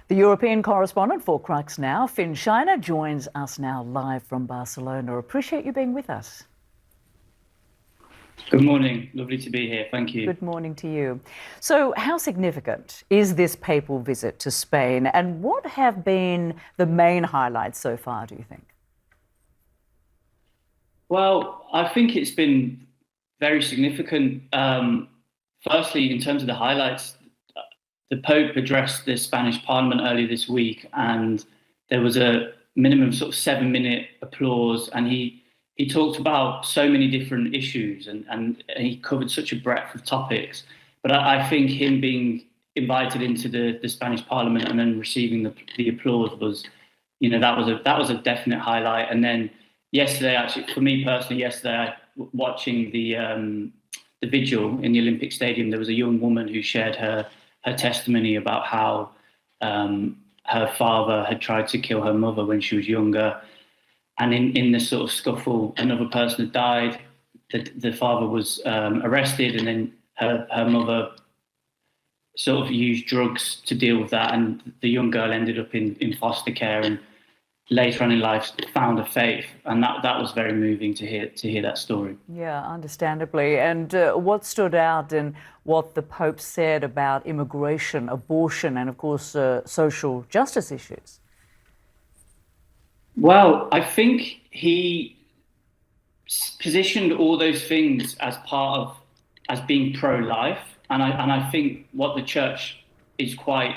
The European correspondent for Crux now, Fionn, joins us now live from Barcelona. Appreciate you being with us. Good morning. Lovely to be here. Thank you. Good morning to you. So how significant is this papal visit to Spain, and what have been the main highlights so far, do you think? Well, I think it's been very significant. Firstly, in terms of the highlights, the Pope addressed the Spanish Parliament earlier this week, and there was a minimum sort of 7-minute applause, and he talked about so many different issues, and he covered such a breadth of topics. But I think him being invited into the Spanish Parliament and then receiving the applause was, that was a definite highlight. And then yesterday, actually, for me personally, watching the vigil in the Olympic Stadium, there was a young woman who shared her testimony about how her father had tried to kill her mother when she was younger. And in this sort of scuffle, another person had died. The father was arrested, and then her mother sort of used drugs to deal with that. And the young girl ended up in foster care, and later on in life found a faith. And that was very moving to hear that story. Yeah, understandably. And what stood out in what the Pope said about immigration, abortion, and of course social justice issues? Well, I think he positioned all those things as being pro-life, and I think what the Church is quite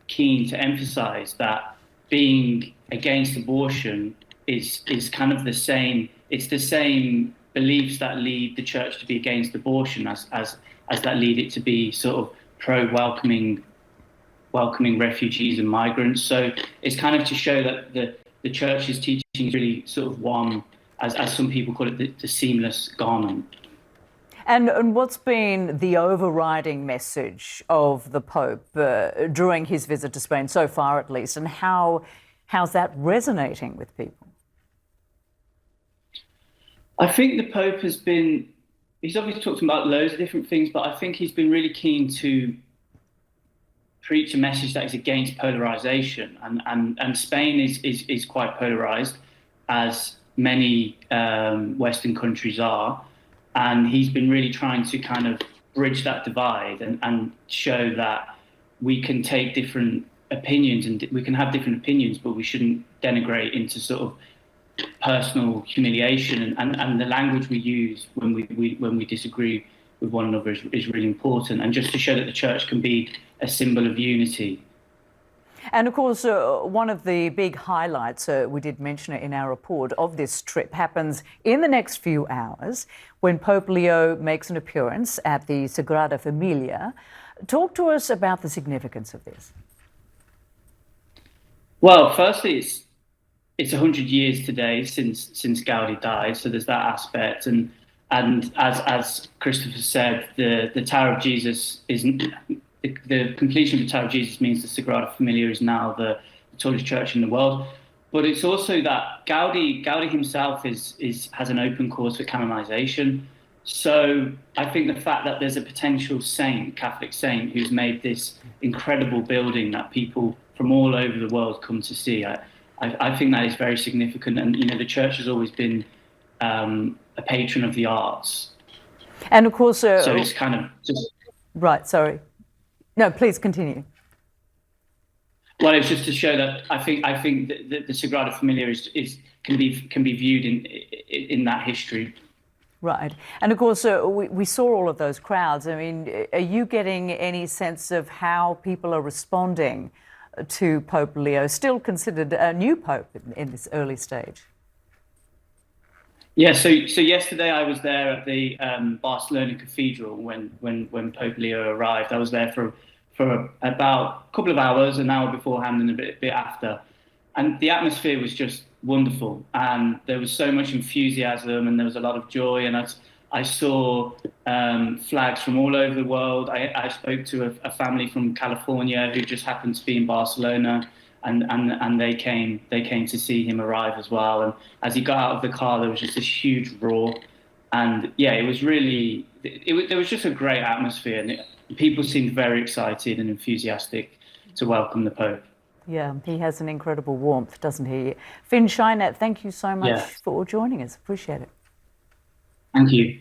keen to emphasise, that being against abortion is kind of the same. It's the same beliefs that lead the Church to be against abortion as that lead it to be sort of pro-welcoming refugees and migrants. So it's kind of to show that the Church's teaching is really sort of one, as some people call it, the seamless garment. And what's been the overriding message of the Pope during his visit to Spain, so far at least, and how's that resonating with people? I think the Pope he's obviously talked about loads of different things, but I think he's been really keen to preach a message that is against polarization, and Spain is quite polarized, as many Western countries are, and he's been really trying to kind of bridge that divide and show that we can take different opinions and we can have different opinions, but we shouldn't denigrate into sort of personal humiliation, and the language we use when we disagree with one another is really important, and just to show that the Church can be a symbol of unity. And of course, one of the big highlights, we did mention it in our report, of this trip happens in the next few hours when Pope Leo makes an appearance at the Sagrada Familia. Talk to us about the significance of this. Well, firstly, it's 100 years today since Gaudí died, so there's that aspect, and as Christopher said, the Tower of Jesus isn't. The completion of the Tower of Jesus means the Sagrada Familia is now the tallest church in the world. But it's also that Gaudí himself has an open cause for canonization. So I think the fact that there's a potential saint, Catholic saint, who's made this incredible building that people from all over the world come to see, I think that is very significant. And the Church has always been a patron of the arts. And of course, so it's kind of just right. Sorry. No, please continue. Well, it's just to show that I think that the Sagrada Familia can be viewed in that history. Right, and of course we saw all of those crowds. I mean, are you getting any sense of how people are responding to Pope Leo, still considered a new pope in this early stage? Yeah, so yesterday I was there at the Barcelona Cathedral when Pope Leo arrived. I was there for about a couple of hours, an hour beforehand and a bit after, and the atmosphere was just wonderful. And there was so much enthusiasm, and there was a lot of joy. And I saw flags from all over the world. I spoke to a family from California who just happened to be in Barcelona. And they came to see him arrive as well. And as he got out of the car, there was just this huge roar, and yeah, it was really there was just a great atmosphere, and people seemed very excited and enthusiastic to welcome the Pope. Yeah, he has an incredible warmth, doesn't he? Fionn, thank you so much for joining us. Appreciate it. Thank you.